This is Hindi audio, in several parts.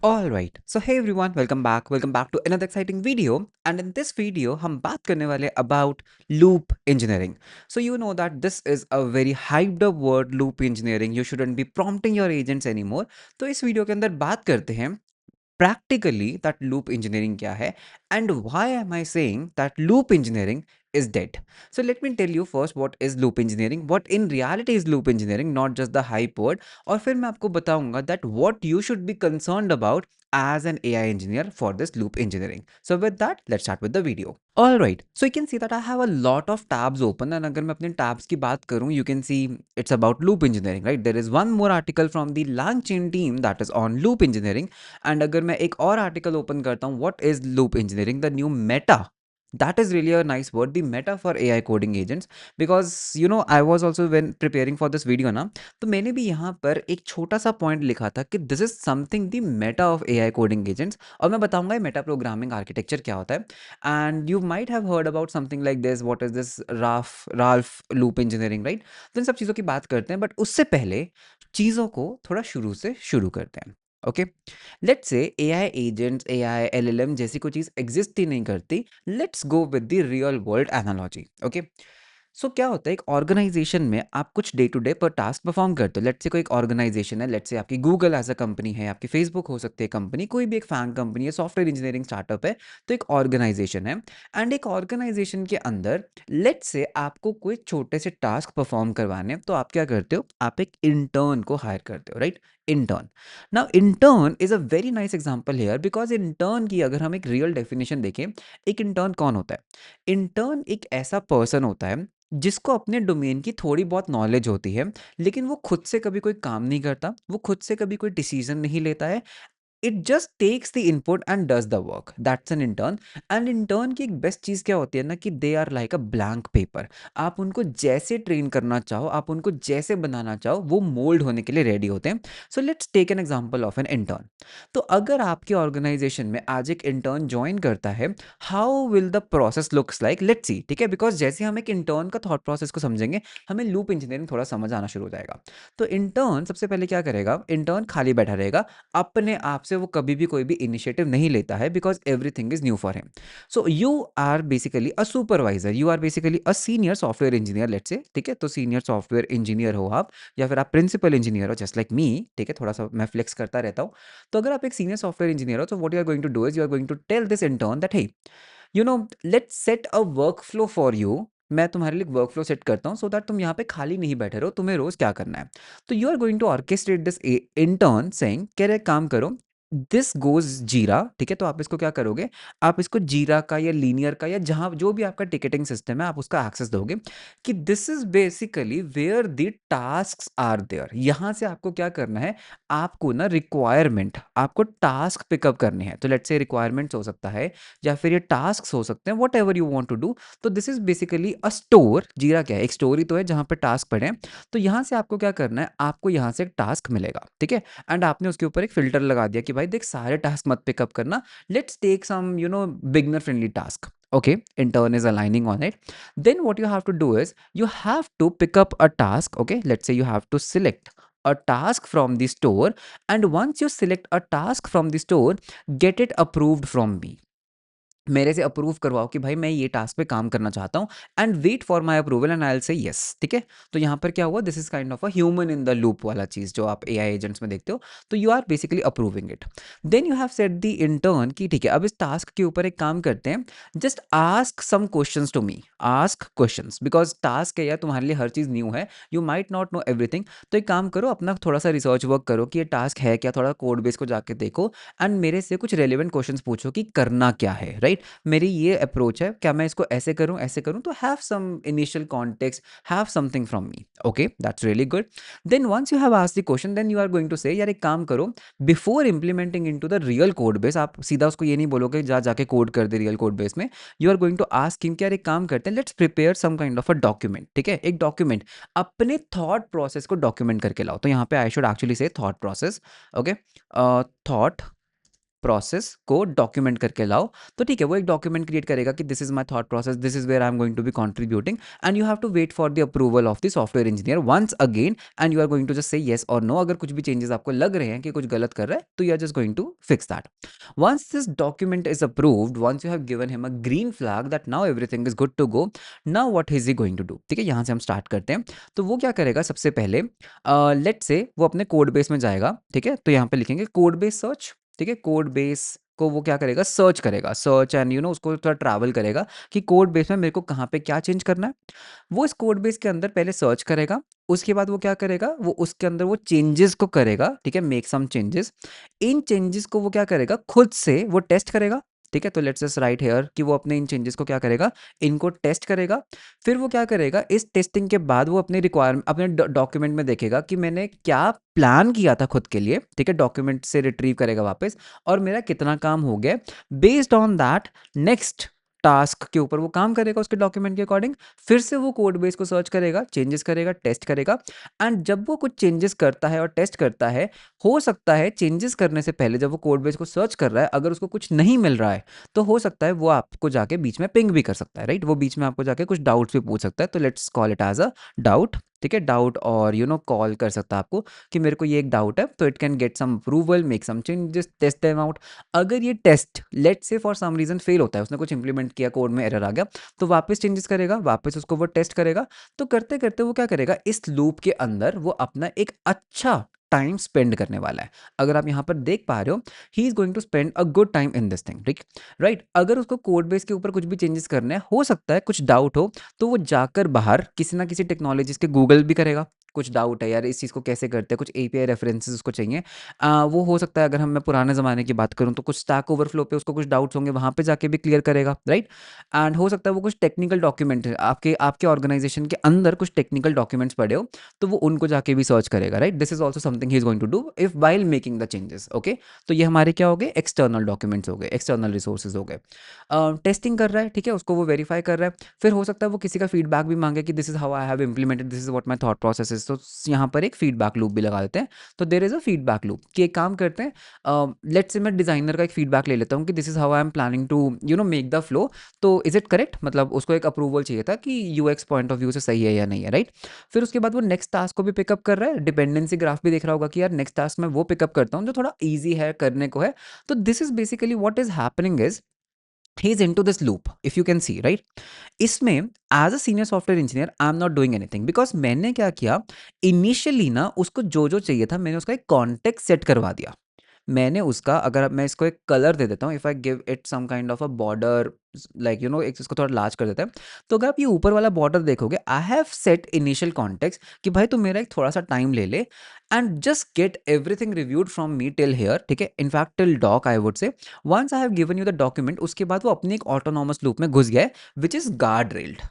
All right. So hey everyone, welcome back. Welcome back to another exciting video. And in this video, हम बात करने वाले about loop engineering. So you know that this is a very hyped up word, loop engineering. You shouldn't be prompting your agents anymore. तो इस वीडियो के अंदर बात करते हैं practically that loop engineering क्या है and why am I saying that loop engineering is dead. So let me tell you first what is loop engineering, what in reality is loop engineering, not just the hype word. और फिर मैं आपको बताऊंगा that what you should be concerned about as an AI engineer for this loop engineering. So with that, let's start with the video. Alright, so you can see that I have a lot of tabs open and अगर मैं अपने tabs की बात करूं, you can see it's about loop engineering, right? There is one more article from the LangChain team that is on loop engineering. And अगर मैं एक और आर्टिकल ओपन करता हूँ, what is loop engineering, the new Meta, that is really a nice word, the meta for AI coding agents. Because you know I was also when preparing for this video ना, तो मैंने भी यहाँ पर एक छोटा सा पॉइंट लिखा था कि this is something the Meta of AI coding agents, और मैं बताऊंगा ये मेटा प्रोग्रामिंग आर्किटेक्चर क्या होता है. And you might have heard about something like this, what is this Ralph loop engineering, right? तो इन सब चीज़ों की बात करते हैं, बट उससे पहले चीज़ों को थोड़ा शुरू से शुरू करते हैं. Okay, let's say AI agents, AI LLM जैसी कोई चीज़ एग्जिस्ट ही नहीं करती. Let's go with the real world analogy. Okay, so क्या होता है, एक ऑर्गेनाइजेशन में आप कुछ डे टू डे पर टास्क परफॉर्म करते हो. लेट्स से कोई एक ऑर्गेनाइजेशन है, लेट्स से आपकी गूगल एज अ कंपनी है, आपकी फेसबुक हो सकती है कंपनी, कोई भी एक फैंग कंपनी है, सॉफ्टवेयर इंजीनियरिंग स्टार्टअप है. तो एक ऑर्गेनाइजेशन है, एंड एक ऑर्गेनाइजेशन के अंदर लेट्स से आपको कोई छोटे से टास्क परफॉर्म करवाने हैं, तो आप क्या करते हो, आप एक इंटर्न को हायर करते हो, right? Intern. Now intern is a very nice example here, because intern की अगर हम एक रियल डेफिनेशन देखें, एक इंटर्न कौन होता है? इंटर्न एक ऐसा पर्सन होता है जिसको अपने डोमेन की थोड़ी बहुत नॉलेज होती है, लेकिन वो खुद से कभी कोई काम नहीं करता, वो खुद से कभी कोई डिसीजन नहीं लेता है. It just takes the input and does the work. That's an intern. And intern की एक बेस्ट चीज़ क्या होती है ना, कि they are like a blank paper. आप उनको जैसे ट्रेन करना चाहो, आप उनको जैसे बनाना चाहो, वो मोल्ड होने के लिए रेडी होते हैं. So let's take an example of an intern. तो अगर आपकी ऑर्गेनाइजेशन में आज एक इंटर्न ज्वाइन करता है, how will the process looks like, let's see. ठीक है, बिकॉज जैसे हम एक इंटर्न का थॉट प्रोसेस को समझेंगे, हमें लूप इंजीनियरिंग थोड़ा समझ आना शुरू हो जाएगा. तो इंटर्न सबसे पहले क्या करेगा, इंटर्न खाली बैठा रहेगा. अपने आप से वो कभी भी कोई भी इनिशिएटिव नहीं लेता है, because everything is new for him. So you are basically a supervisor, you are basically a senior software engineer, let's say. ठीक है, तो सीनियर सॉफ्टवेयर इंजीनियर हो आप, या फिर आप प्रिंसिपल इंजीनियर हो, जस्ट लाइक मी. ठीक है, थोड़ा सा मैं फ्लेक्स करता रहता हूँ. तो अगर आप एक सीनियर सॉफ्टवेयर इंजीनियर हो, तो what you are going to do is you are going to tell this intern that hey, you know, let's set a workflow for you. मैं तुम्हारे लिए वर्क फ्लो सेट करता हूँ, सो दैट तुम यहाँ पे खाली नहीं बैठे रहो, तुम्हें रोज क्या करना है. तो you are going to orchestrate this intern saying, कह रहे काम करो, दिस गोज जीरा. ठीक है, तो आप इसको क्या करोगे, आप इसको जीरा का या लीनियर का या जहां जो भी आपका टिकटिंग सिस्टम है, आप उसका एक्सेस दोगे कि this is basically where the task are there. यहां से आपको क्या करना है, आपको ना रिक्वायरमेंट, आपको टास्क पिकअप करने हैं. तो लेट्स से रिक्वायरमेंट्स हो सकता है, या फिर ये टास्क हो सकते हैं, whatever you want to do. तो this is basically a store. Jira क्या है, एक स्टोरी तो है जहां पे टास्क पड़े हैं. तो यहां से आपको क्या करना है, आपको यहां से एक टास्क मिलेगा. ठीक है, एंड आपने उसके ऊपर एक फिल्टर लगा दिया कि भाई देख, सारे टास्क मत पिकअप करना, let's take some beginner friendly task. Okay, intern is aligning on it. Then what you have to do is you have to pick up a task. Okay, let's say you have to select a task from the store, and once you select a task from the store, get it approved from me. मेरे से अप्रूव करवाओ कि भाई मैं ये टास्क पे काम करना चाहता हूँ, and wait for my approval and I will say yes. ठीक है, तो यहाँ पर क्या हुआ, this is kind of a human in the loop वाला चीज़ जो आप AI एजेंट्स में देखते हो. तो you are basically approving it. Then you have set the intern की ठीक है, अब इस टास्क के ऊपर एक काम करते हैं, just ask some questions to me. Ask questions, because task है यार, तुम्हारे लिए हर चीज़ न्यू है, you might not know everything. तो एक काम करो, अपना थोड़ा सा रिसर्च वर्क करो कि ये टास्क है क्या, थोड़ा कोड बेस को जाके देखो, एंड मेरे से कुछ रेलिवेंट क्वेश्चंस पूछो कि करना क्या है, राइट? मेरी ये अप्रोच है, क्या मैं इसको ऐसे करूं, तो have some initial context, have something from me. Okay, that's really good. Then once you have asked the question, then you are going to say, यार एक काम करो, before implementing into the real code base, आप सीधा उसको ये नहीं बोलोगे जा जाके कोड कर दे रियल कोड बेस में. You are going to ask him कि यार एक काम करते हैं, let's prepare some kind of a document. ठीक है, एक डॉक्यूमेंट, अपने थॉट प्रोसेस को डॉक्यूमेंट करके लाओ. तो यहाँ पे आई शुड एक्चुअली से thought process. Okay, thought process को डॉक्यूमेंट करके लाओ। तो ठीक है, वो एक डॉक्यूमेंट क्रिएट करेगा कि this is my thought process, this is where I am going to be contributing, and you have to wait for the approval of the software engineer once again, and you are going to just say yes और नो। अगर कुछ भी चेंजेस आपको लग रहे हैं कि कुछ गलत कर रहा है, तो you are just going to fix that. Once this document is approved, once you have given him a green flag that now everything is good to go, now what is he going to do? ठीक है, यहाँ से हम स्टार्ट करते हैं। तो वो क्या करेगा सबसे पहले, लेट से वो अपने कोड बेस में जाएगा। ठीक है, तो यहाँ पे लिखेंगे कोड बेस सर्च। ठीक है, कोड बेस को वो क्या करेगा, सर्च करेगा, सर्च एंड उसको थोड़ा ट्रैवल करेगा कि कोड बेस में मेरे को कहाँ पे क्या चेंज करना है। वो इस कोड बेस के अंदर पहले सर्च करेगा, उसके बाद वो क्या करेगा, वो उसके अंदर वो चेंजेस को करेगा। ठीक है, मेक सम चेंजेस। इन चेंजेस को वो क्या करेगा, खुद से वो टेस्ट करेगा। ठीक है, तो लेट्स जस्ट राइट हियर कि वो अपने इन चेंजेस को क्या करेगा, इनको टेस्ट करेगा। फिर वो क्या करेगा, इस टेस्टिंग के बाद वो अपने रिक्वायरमेंट, अपने डॉक्यूमेंट में देखेगा कि मैंने क्या प्लान किया था खुद के लिए। ठीक है, डॉक्यूमेंट से रिट्रीव करेगा वापस, और मेरा कितना काम हो गया। Based on that next task के ऊपर वो काम करेगा उसके डॉक्यूमेंट के अकॉर्डिंग। फिर से वो कोड बेस को सर्च करेगा, चेंजेस करेगा, टेस्ट करेगा। एंड जब वो कुछ चेंजेस करता है और टेस्ट करता है, हो सकता है चेंजेस करने से पहले जब वो कोड बेस को सर्च कर रहा है, अगर उसको कुछ नहीं मिल रहा है, तो हो सकता है वो आपको जाके बीच में पिंग भी कर सकता है, राइट। वो बीच में आपको जाके कुछ डाउट्स भी पूछ सकता है। तो let's call it as a doubt. ठीक है, डाउट, और कॉल कर सकता है आपको कि मेरे को ये एक डाउट है, तो it can get some approval, make some changes, test them out. अगर ये test let say for some reason fail होता है, उसने कुछ इंप्लीमेंट किया, कोड में एरर आ गया, तो वापस चेंजेस करेगा, वापस उसको वो टेस्ट करेगा। तो करते करते वो क्या करेगा, इस लूप के अंदर वो अपना एक अच्छा टाइम स्पेंड करने वाला है। अगर आप यहाँ पर देख पा रहे हो, he is going to spend a good time in this thing, ठीक, राइट। अगर उसको कोड बेस के ऊपर कुछ भी चेंजेस करने हैं, हो सकता है कुछ डाउट हो, तो वो जाकर बाहर किसी ना किसी टेक्नोलॉजीज के गूगल भी करेगा। कुछ डाउट है यार, इस चीज़ को कैसे करते हैं, कुछ एपीआई रेफरेंसेस उसको चाहिए। वो हो सकता है, अगर मैं पुराने ज़माने की बात करूँ, तो कुछ स्टैक ओवरफ्लो पे उसको कुछ डाउट्स होंगे, वहाँ पे जाके भी क्लियर करेगा, राइट। एंड हो सकता है वो कुछ टेक्निकल डॉक्यूमेंट, आपके आपके ऑर्गेनाइजेशन के अंदर कुछ टेक्निकल डॉक्यूमेंट्स पड़े हो, तो वो उनको जाके भी सर्च करेगा, right. This is also something he is going to do if while making the changes, okay. तो ये हमारे क्या हो गए, एक्सटर्नल डॉक्यूमेंट्स हो गए, एक्सटर्नल रिसोर्सेज हो गए। टेस्टिंग कर रहा है, ठीक है, उसको वो वेरीफाई कर रहा है। फिर हो सकता है वो किसी का फीडबैक भी मांगे कि this is how I have implemented, this is what my thought process is. तो यहाँ पर एक फीडबैक लूप भी लगा देते हैं। तो there is a feedback loop कि एक काम करते हैं, लेट्स से मैं डिजाइनर का एक फीडबैक ले लेता हूँ कि this is how I am planning to make the flow. तो इज इट करेक्ट, मतलब उसको एक अप्रूवल चाहिए था कि यूएक्स पॉइंट ऑफ व्यू से सही है या नहीं है, राइट। फिर उसके बाद वो नेक्स्ट टास्क को भी पिकअप कर रहा है, डिपेंडेंसी ग्राफ भी देख रहा होगा कि यार नेक्स्ट टास्क में वो पिकअप करता हूँ जो थोड़ा ईजी है करने को है। तो this is basically what is happening is he is into this loop, if you can see, right। इसमें as a senior software engineer I am not doing anything, because मैंने क्या किया, इनिशियली ना उसको जो जो चाहिए था मैंने उसका एक कॉन्टेक्स्ट सेट करवा दिया। मैंने उसका, अगर मैं इसको एक कलर दे देता हूँ, if I give it some kind of a border, like एक इसको थोड़ा लार्ज कर देता है। तो अगर आप ये ऊपर वाला बॉर्डर देखोगे, I have set initial context कि भाई तू मेरा एक थोड़ा सा टाइम ले ले, and just get everything reviewed from me till here, ठीक है, in fact till doc I would say. Once I have given you the document, उसके बाद वो अपनी एक ऑटोनॉमस लूप में घुस गया है, which is guardrailed.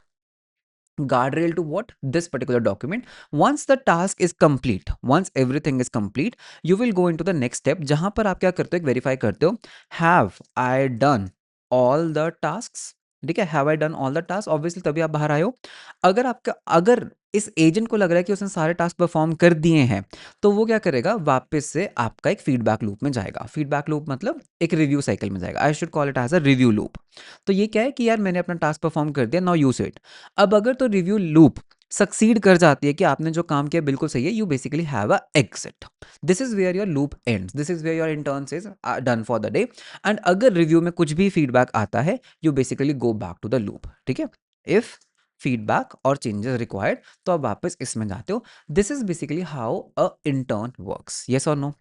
guardrail to what, this particular document. Once the task is complete, once everything is complete, you will go into the next step, जहां पर आप क्या करते हो, एक वेरीफाई करते हो, have I done all the tasks। ठीक है, have I done all the task, obviously तभी आप बाहर आए हो। अगर इस एजेंट को लग रहा है कि उसने सारे टास्क परफॉर्म कर दिए हैं, तो वो क्या करेगा, वापस से आपका एक फीडबैक लूप में जाएगा। फीडबैक लूप मतलब एक रिव्यू साइकिल में जाएगा, I should call it as a review loop. तो ये क्या है कि यार मैंने अपना टास्क परफॉर्म कर दिया, नाउ यू से इट। अब अगर तो रिव्यू लूप सक्सीड कर जाती है कि आपने जो काम किया बिल्कुल सही है, you basically have a exit. This is where your loop ends, this is where your intern is done for the day. And अगर रिव्यू में कुछ भी फीडबैक आता है, you basically go back to the loop, ठीक है। इफ फीडबैक और चेंजेस रिक्वायर्ड, तो आप वापस इसमें जाते हो। This is basically how a intern works, yes और नो।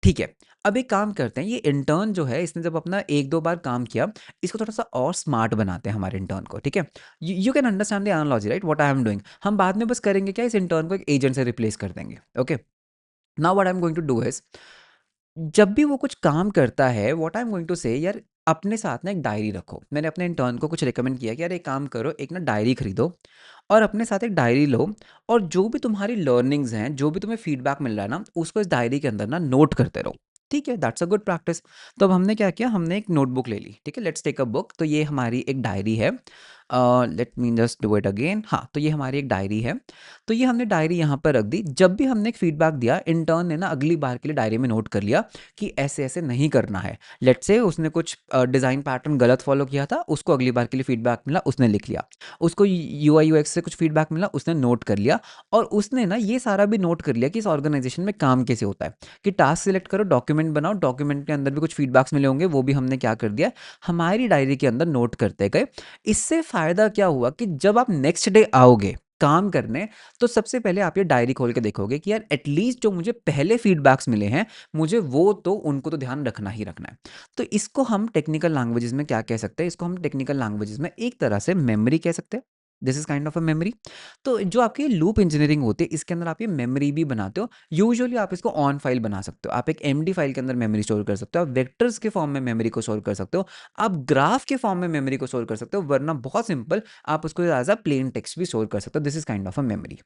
ठीक है, अब एक काम करते हैं, ये इंटर्न जो है, इसने जब अपना एक दो बार काम किया, इसको थोड़ा सा और स्मार्ट बनाते हैं हमारे इंटर्न को, ठीक है। You can understand the analogy, right, what I am doing. हम बाद में बस करेंगे क्या, इस इंटर्न को एक एजेंट से रिप्लेस कर देंगे, okay. Now what I am going to do is, जब भी वो कुछ काम करता है, what I am going to say, यार अपने साथ ना एक डायरी रखो। मैंने अपने इंटर्न को कुछ रिकमेंड किया कि यार एक काम करो, एक ना डायरी खरीदो और अपने साथ एक डायरी लो, और जो भी तुम्हारी लर्निंग्स हैं, जो भी तुम्हें फीडबैक मिल रहा है ना, उसको इस डायरी के अंदर ना नोट करते रहो। ठीक है, दैट्स अ गुड प्रैक्टिस। तो अब हमने क्या किया, हमने एक नोटबुक ले ली, ठीक है, लेट्स टेक अ बुक। तो ये हमारी एक डायरी है। Late me just do it again. हाँ, तो ये हमारी एक डायरी है। तो ये हमने डायरी यहाँ पर रख दी। जब भी हमने एक फीडबैक दिया, इंटर्न ने ना अगली बार के लिए डायरी में नोट कर लिया कि ऐसे-ऐसे नहीं करना है। लेट्स से उसने कुछ डिज़ाइन पैटर्न गलत फॉलो किया था, उसको अगली बार के लिए फीडबैक मिला, उसने लिख लिया। उसको यूआई यूएक्स से कुछ फीडबैक मिला, उसने नोट कर लिया। और उसने ना ये सारा भी नोट कर लिया कि इस ऑर्गेनाइजेशन में काम कैसे होता है, कि टास्क सिलेक्ट करो, डॉक्यूमेंट बनाओ, डॉक्यूमेंट के अंदर भी कुछ फीडबैक्स मिले होंगे, वो भी हमने क्या कर दिया, हमारी डायरी के अंदर नोट करते गए। इससे फ़ायदा क्या हुआ कि जब आप नेक्स्ट डे आओगे काम करने, तो सबसे पहले आप ये डायरी खोल के देखोगे कि यार एटलीस्ट जो मुझे पहले फीडबैक्स मिले हैं, मुझे वो तो उनको तो ध्यान रखना ही रखना है। तो इसको हम टेक्निकल लैंग्वेजेज़ में क्या कह सकते हैं? इसको हम टेक्निकल लैंग्वेजेज़ में एक तरह से मेमोरी कह सकते हैं। This is kind of a memory. तो जो आपकी लूप इंजीनियरिंग होती है, इसके अंदर आप ये मेमोरी भी बनाते हो। यूजुअली आप इसको ऑन फाइल बना सकते हो। आप एक एमडी फाइल के अंदर मेमोरी स्टोर कर सकते हो। आप वेक्टर्स के फॉर्म में मेमोरी को स्टोर कर सकते हो। आप ग्राफ के फॉर्म में मेमोरी को स्टोर कर सकते हो, वरना बहुत सिंपल आप उसको एज अ प्लेन टेक्स्ट भी स्टोर कर सकते हो। This is kind of a memory.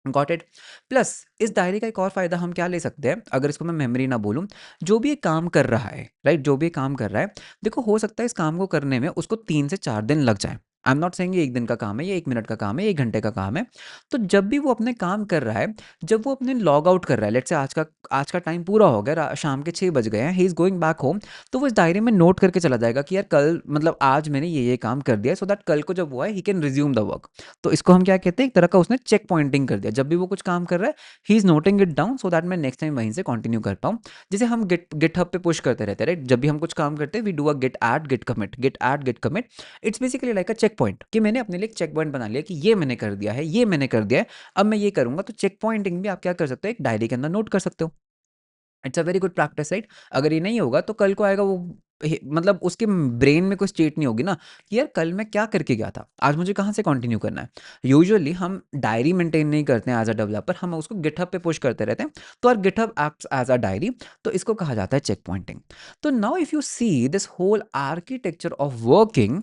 Got it. Plus इस डायरी का एक और फायदा हम क्या ले सकते हैं, अगर इसको मैं मेमोरी ना बोलूं, जो भी ये काम कर रहा है, राइट, जो भी ये काम कर रहा है, देखो हो सकता है इस काम को करने में उसको 3 से 4 दिन लग जाए। आई एम नॉट सेइंग ये 1 दिन का काम है, ये 1 मिनट का काम है, ये 1 घंटे का काम है। तो जब भी वो अपने काम कर रहा है, जब वो अपने लॉग आउट कर रहा है, लेट्स से आज का टाइम पूरा हो गया, शाम के 6 बज गए हैं, ही इज गोइंग बैक होम, तो वो इस डायरी में नोट करके चला जाएगा कि यार कल मतलब आज मैंने ये काम कर दिया, सो दैट कल को जब वो है he can resume the work. तो इसको हम क्या कहते हैं, एक तरह का उसने चेक पॉइंटिंग कर दिया। जब भी वो कुछ काम कर रहा है, he is noting it down so that मैं नेक्स्ट टाइम वहीं से कंटिन्यू कर पाऊँ। जैसे हम गिटहब पे पुश करते रहते हैं, राइट, जब भी हम कुछ काम करते हैं we do a git add git commit, git add git commit. It's basically like a checkpoint, कि मैंने अपने लिए एक चेक पॉइंट बना लिया कि ये मैंने कर दिया है, ये मैंने कर दिया है, अब मैं ये करूंगा। तो चेक पॉइंटिंग भी आप क्या कर सकते हो, एक डायरी के अंदर नोट कर सकते हो। It's a very good practice, right. अगर ये नहीं होगा तो कल को आएगा वो, मतलब उसके ब्रेन में कोई स्टेट नहीं होगी ना कि यार कल मैं क्या करके गया था, आज मुझे कहाँ से कंटिन्यू करना है। यूजुअली हम डायरी मेंटेन नहीं करते हैं एज अ डेवलपर, हम उसको गिटहब पे पुश करते रहते हैं। तो और GitHub acts as a diary, तो इसको कहा जाता है चेक पॉइंटिंग। तो now if you see this whole architecture of working,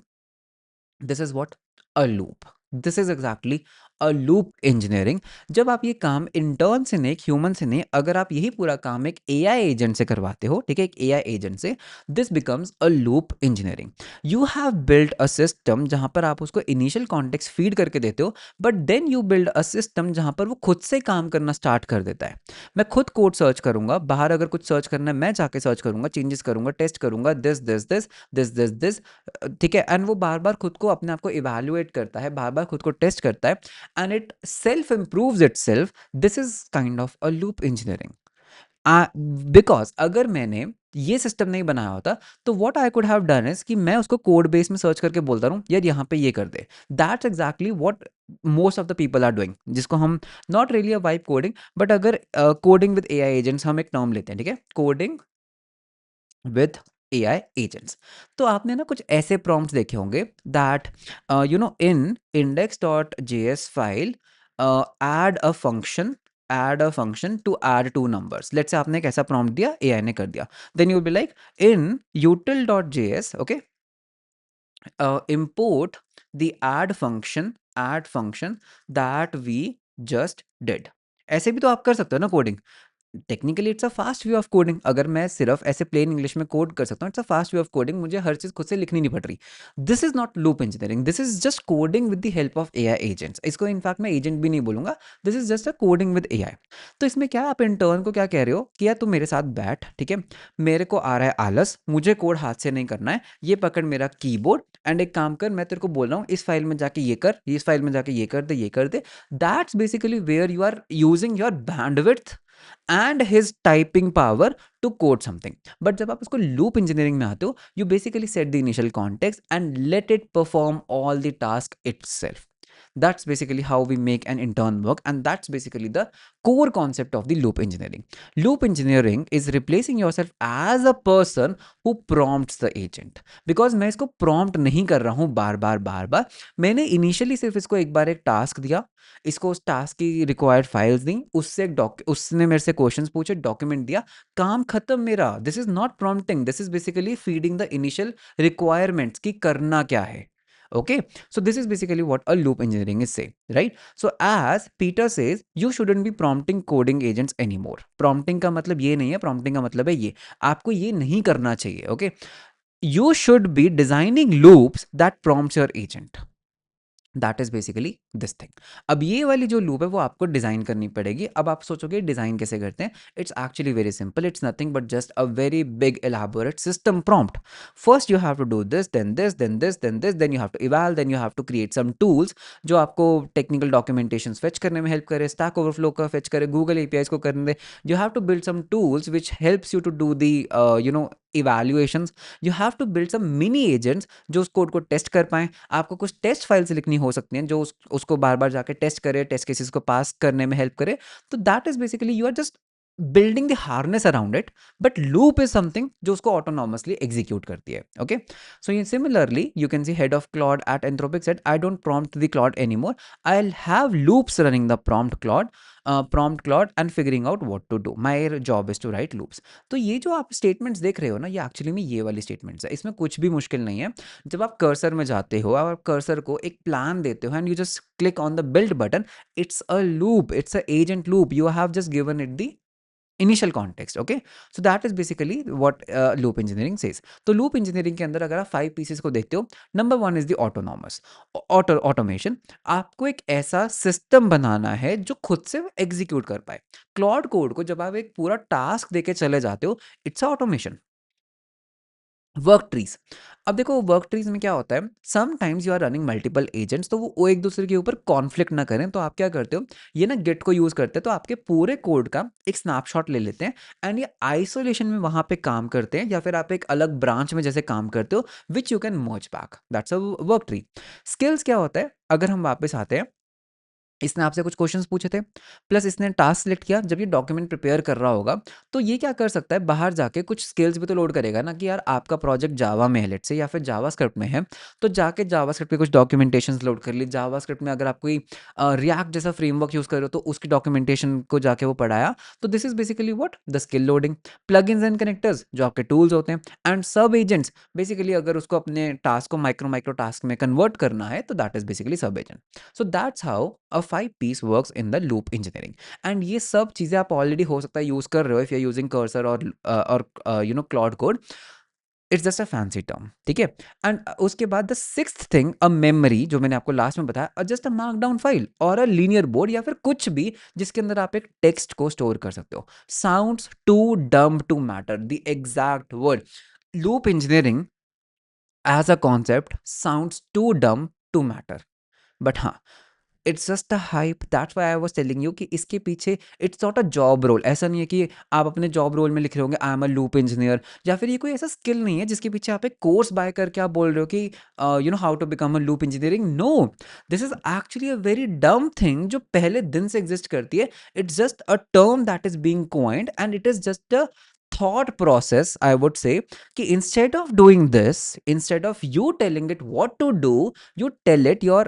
this is what, a loop. This is exactly a loop engineering. जब आप ये काम इंटर्न से नहीं, ह्यूमन से नहीं, अगर आप यही पूरा काम एक एआई एजेंट से करवाते हो, ठीक है, एक एआई एजेंट से, this becomes a loop engineering. You have build a system जहां पर आप उसको इनिशियल कॉन्टेक्स्ट फीड करके देते हो, but then you build a system जहां पर वो खुद से काम करना स्टार्ट कर देता है। मैं खुद कोड सर्च करूंगा, बाहर अगर कुछ सर्च करना है मैं जाके सर्च करूंगा, चेंजेस करूंगा, टेस्ट करूंगा, this this this this this this, ठीक है, एंड वो बार बार खुद को अपने आप को इवेल्युएट करता है, बार बार खुद को टेस्ट करता है, and it self improves it self. This is kind of a loop engineering. Because अगर मैंने ये सिस्टम नहीं बनाया होता, तो what I could have done is कि मैं उसको कोड बेस में सर्च करके बोलता रहूं यार यहाँ पे ये कर दे। That's exactly what most of the people are doing, जिसको हम not really a vibe coding, but अगर कोडिंग विद एआई एजेंट्स हम एक टर्म लेते हैं, ठीक है, कोडिंग विथ एआई एजेंट्स। तो आपने ना कुछ ऐसे प्रॉम्प्ट्स देखे होंगे that in index dot JS file, add a function to add two numbers। Let's say आपने एक ऐसा प्रॉम्प्ट दिया, एआई ने कर दिया, then you will be like in util.js, okay, import the add function that we just did। ऐसे भी तो आप कर सकते हो ना coding. Technically it's a fast way of coding. अगर मैं सिर्फ ऐसे प्लेन इंग्लिश में कोड कर सकता हूँ, it's a fast way of coding, मुझे हर चीज़ खुद से लिखनी नहीं पड़ रही। This is not loop engineering, this is just coding with the help of AI agents. इसको इनफैक्ट मैं एजेंट भी नहीं बोलूंगा, this is just a coding with AI. तो इसमें क्या है, आप इंटर्न को क्या कह रहे हो कि यार तू मेरे साथ बैठ, ठीक है, मेरे को आ रहा है आलस, मुझे कोड हाथ से नहीं करना है, ये पकड़ मेरा कीबोर्ड एंड एक काम कर, मैं तेरे को बोल रहा हूँ इस फाइल में जाके ये कर, इस फाइल में जाके ये कर दे, ये कर दे। That's basically where you are using your bandwidth and his typing power to code something। but जब आप इसको loop engineering में आते हो, you basically set the initial context and let it perform all the task itself। that's basically how we make an intern work, and that's basically the core concept of the loop engineering। loop engineering is replacing yourself as a person who prompts the agent। because मैं इसको prompt नहीं कर रहा हूं बार बार बार बार, मैंने इनिशियली सिर्फ इसको एक बार एक टास्क दिया, इसको उस टास्क की रिक्वायर्ड फाइल्स दी, उससे एक उसने मेरे से क्वेश्चंस पूछे, डॉक्यूमेंट दिया, काम खत्म मेरा। This is not prompting, this is basically feeding the initial requirements की करना क्या है। okay, so this is basically what a loop engineering is saying, right? So as Peter says, you shouldn't be prompting coding agents anymore। prompting का मतलब ये नहीं है, prompting का मतलब है ये, आपको ये नहीं करना चाहिए। okay, you should be designing loops that prompts your agent। That is basically this thing. अब ये वाली जो लूप है वो आपको डिज़ाइन करनी पड़ेगी। अब आप सोचोगे डिज़ाइन कैसे करते हैं? It's actually very simple, it's nothing but just a very big elaborate system prompt. First you have to do this, then this, then this, then this, then you have to eval, then you have to create some tools जो आपको टेक्निकल डॉक्यूमेंटेशंस फेच करने में हेल्प करे, स्टैक ओवरफ्लो का फेच करे, गूगल एपीआईज़ को करने दे। You have to build some tools which helps you to do the evaluations. You have to build some mini agents जो उस कोड को टेस्ट कर पाएँ। आपको कुछ टेस्ट फाइल्स लिखनी हो सकती हैं जो उसको बार-बार जाके टेस्ट करे, टेस्ट केसेस को पास करने में हेल्प करे। तो that is basically you are just building the harness around it, but loop is something जो उसको ऑटोनॉमसली एग्जीक्यूट करती है, ओके? सो ये similarly you can see head of Claude at Anthropic said, "I don't prompt the Claude anymore. I'll have loops running the prompt Claude and figuring out what to do. My job is to write loops." तो ये जो आप स्टेटमेंट्स देख रहे हो ना, ये एक्चुअली में ये वाली स्टेटमेंट्स है। इसमें कुछ भी मुश्किल नहीं है। जब आप कर्सर में जाते हो और कर्सर को एक प्लान देते हो and you just click on the build button, it's a loop, it's a agent loop. You have just given it the initial context, okay? So that is basically what loop engineering says. तो लूप इंजीनियरिंग के अंदर अगर आप 5 पीसेस को देखते हो, number 1 is the autonomous automation. आपको एक ऐसा सिस्टम बनाना है जो खुद से एग्जीक्यूट कर पाए। क्लॉड कोड को जब आप एक पूरा टास्क देके चले जाते हो, it's a automation. Work trees. अब देखो वर्क ट्रीज में क्या होता है, sometimes you are running multiple agents, तो वो एक दूसरे के ऊपर कॉन्फ्लिक्ट ना करें, तो आप क्या करते हो, ये ना गिट को यूज करते हैं, तो आपके पूरे कोड का एक स्नैपशॉट ले लेते हैं एंड ये आइसोलेशन में वहां पे काम करते हैं, या फिर आप एक अलग ब्रांच में जैसे काम करते हो, which you can merge back. That's a work tree. Skills क्या होता है, अगर हम वापस आते हैं, इसने आपसे कुछ क्वेश्चंस पूछे थे, प्लस इसने टास्क सिलेक्ट किया। जब ये डॉक्यूमेंट प्रिपेयर कर रहा होगा, तो ये क्या कर सकता है, बाहर जाके कुछ स्किल्स भी तो लोड करेगा ना, कि यार आपका प्रोजेक्ट जावा में है लेट्स से, या फिर जावास्क्रिप्ट में है, तो जाके जावास्क्रिप्ट पे कुछ डॉक्यूमेंटेशंस लोड कर ली। जावास्क्रिप्ट में अगर आप कोई रिएक्ट जैसा फ्रेमवर्क यूज कर रहे हो, तो उसकी डॉक्यूमेंटेशन को जाके वो पढ़ाया। तो this is basically what the skill loading. Plugins and connectors जो आपके टूल्स होते हैं, एंड सब एजेंट्स, बेसिकली अगर उसको अपने टास्क को माइक्रो माइक्रो टास्क में कन्वर्ट करना है, तो दैट इज बेसिकली सब agent. So that's how a 5 piece works in the loop engineering. And ये सब चीज़ें आप ऑलरेडी हो सकता है यूज़ कर रहे हो, if you are using Cursor और Claude Code. It's just a fancy term, ठीक है? एंड उसके बाद the sixth thing, a memory, जो मैंने आपको लास्ट में बताया, just a markdown file और अ लीनियर बोर्ड, या फिर कुछ भी जिसके अंदर आप एक टेक्स्ट को स्टोर कर सकते हो। Sounds too dumb to matter, the exact word. Loop engineering as a concept sounds too dumb to matter, but हाँ, it's just a hype. That's why I was telling you कि इसके पीछे it's not a job role. ऐसा नहीं है कि आप अपने जॉब रोल में लिख रहे होंगे I am a loop engineer, या फिर ये कोई ऐसा स्किल नहीं है जिसके पीछे आप एक कोर्स बाय करके आप बोल रहे हो कि how to become a loop engineering. No, this is actually a very dumb thing जो पहले दिन से एग्जिस्ट करती है। It's just a term that is being coined and it is just a thought process, I would say, कि instead of doing this, instead of you telling it what to do, you tell it your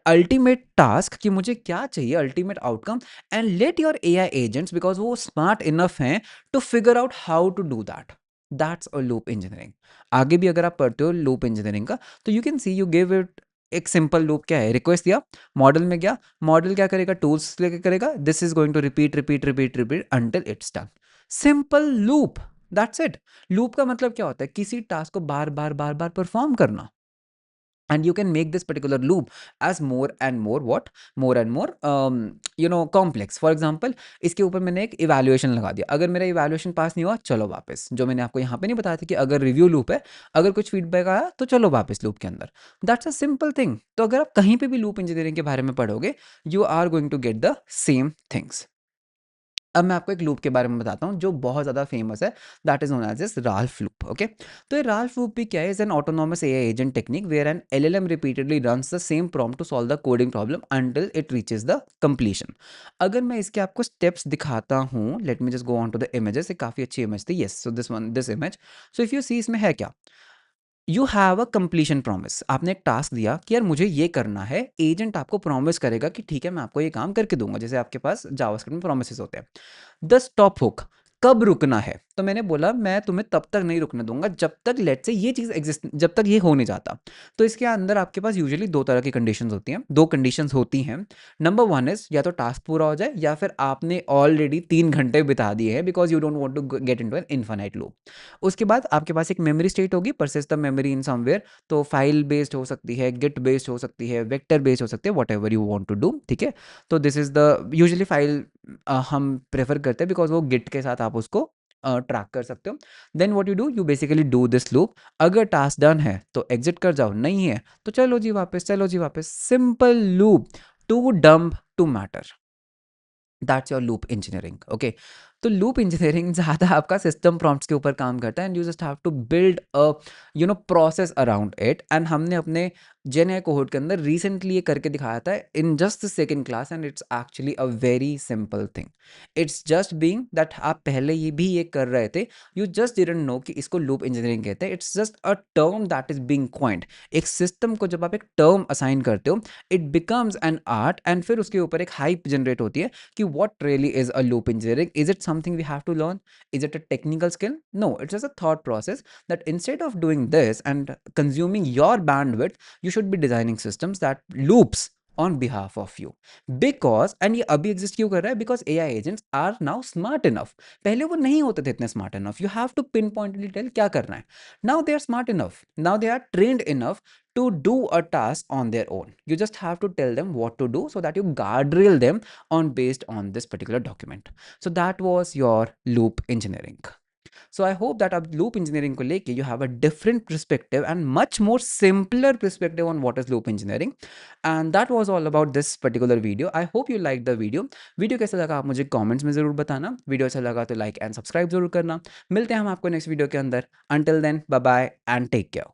ultimate task कि मुझे क्या चाहिए, ultimate outcome, and let your AI agents, because वो स्मार्ट इनफ हैं to figure out how to do that. That's a loop engineering. आगे भी अगर आप पढ़ते हो लूप इंजीनियरिंग का, तो you can C you give it एक सिंपल लूप। क्या है, रिक्वेस्ट दिया, मॉडल में गया, मॉडल क्या करेगा, टूल्स लेके करेगा, this is going to repeat repeat repeat repeat until it's done. Simple loop, that's it. Loop का मतलब क्या होता है, किसी टास्क को बार बार बार बार परफॉर्म करना। And you can make this particular loop as more and more what, more and more complex. For example, इसके ऊपर मैंने एक इवैल्यूएशन लगा दिया, अगर मेरा इवैल्यूएशन पास नहीं हुआ, चलो वापस, जो मैंने आपको यहाँ पे नहीं बताया था कि अगर रिव्यू लूप है, अगर कुछ फीडबैक आया तो चलो वापस लूप के अंदर। That's a simple thing. तो अगर आप कहीं पे भी लूप इंजीनियरिंग के बारे में पढ़ोगे, you are going to get the same things. अब मैं आपको एक लूप के बारे में बताता हूँ जो बहुत ज़्यादा फेमस है, that is known as this Ralph loop, okay? तो ये राल्फ लूप भी क्या है, is an autonomous AI agent technique where an LLM repeatedly runs the same prompt to solve the coding problem until it reaches the completion. अगर मैं इसके आपको स्टेप्स दिखाता हूँ, let me just go on to the images. एक काफ़ी अच्छी इमेज थी, yes, so this one, this image. So if you सी, इसमें है क्या, you have a completion promise. आपने एक टास्क दिया कि यार मुझे ये करना है, एजेंट आपको प्रॉमिस करेगा कि ठीक है मैं आपको ये काम करके दूंगा, जैसे आपके पास जावास्क्रिप्ट में प्रॉमिसेस होते हैं। द स्टॉप हुक, कब रुकना है, तो मैंने बोला मैं तुम्हें तब तक नहीं रुकने दूंगा जब तक लेट से ये चीज़ एग्जिस्ट, जब तक ये हो नहीं जाता। तो इसके अंदर आपके पास यूजुअली दो तरह की कंडीशंस होती हैं, दो कंडीशंस होती हैं। नंबर वन इज या तो टास्क पूरा हो जाए या फिर आपने ऑलरेडी 3 घंटे बिता दिए हैं because you don't want to get into an infinite loop. उसके बाद आपके पास एक मेमोरी स्टेट होगी, persist the memory in somewhere. तो फाइल बेस्ड हो सकती है, गिट बेस्ड हो सकती है, वेक्टर बेस्ड हो सकती है, whatever you want to do, ठीक है। तो this is the usually file हम प्रेफर करते हैं बिकॉज वो गिट के साथ आप उसको ट्रैक कर सकते हो। Then what you do, you basically do this loop. अगर टास्क डन है तो एग्जिट कर जाओ, नहीं है तो चलो जी वापस, चलो जी वापस। Simple loop, too dumb to matter. That's your loop engineering, okay. तो लूप इंजीनियरिंग ज़्यादा आपका सिस्टम प्रॉम्प्ट्स के ऊपर काम करता है and you just have to build a process around it. And हमने अपने जेन आई कोहोर्ट के अंदर रिसेंटली ये करके दिखाया था in just second class, and it's actually a very simple thing. It's just being that आप पहले ये भी ये कर रहे थे, यू जस्ट डिडंट नो कि इसको लूप इंजीनियरिंग कहते हैं। It's just a term that is being coined. एक सिस्टम को जब आप एक टर्म असाइन करते हो, it becomes an art, and फिर उसके ऊपर एक हाइप जनरेट होती है कि what really is a loop engineering? Is it something we have to learn? Is it a technical skill? No, it's just a thought process that instead of doing this and consuming your bandwidth, you should be designing systems that loops on behalf of you. Because, and ये अभी exist क्यों कर रहा है? Because AI agents are now smart enough. पहले वो नहीं होते थे इतने smart enough. You have to pinpointedly tell क्या करना है. Now they are smart enough. Now they are trained enough to do a task on their own. You just have to tell them what to do so that you guardrail them on based on this particular document. So that was your loop engineering. So I hope that अब loop engineering को लेके you have a different perspective and much more simpler perspective on what is loop engineering. And that was all about this particular video. I hope you liked the video. Video कैसा लगा आप मुझे कमेंट्स में ज़रूर बताना। वीडियो अच्छा लगा तो लाइक एंड सब्सक्राइब जरूर करना। मिलते हैं हम आपको नेक्स्ट वीडियो के अंदर। Until then, bye bye and take care.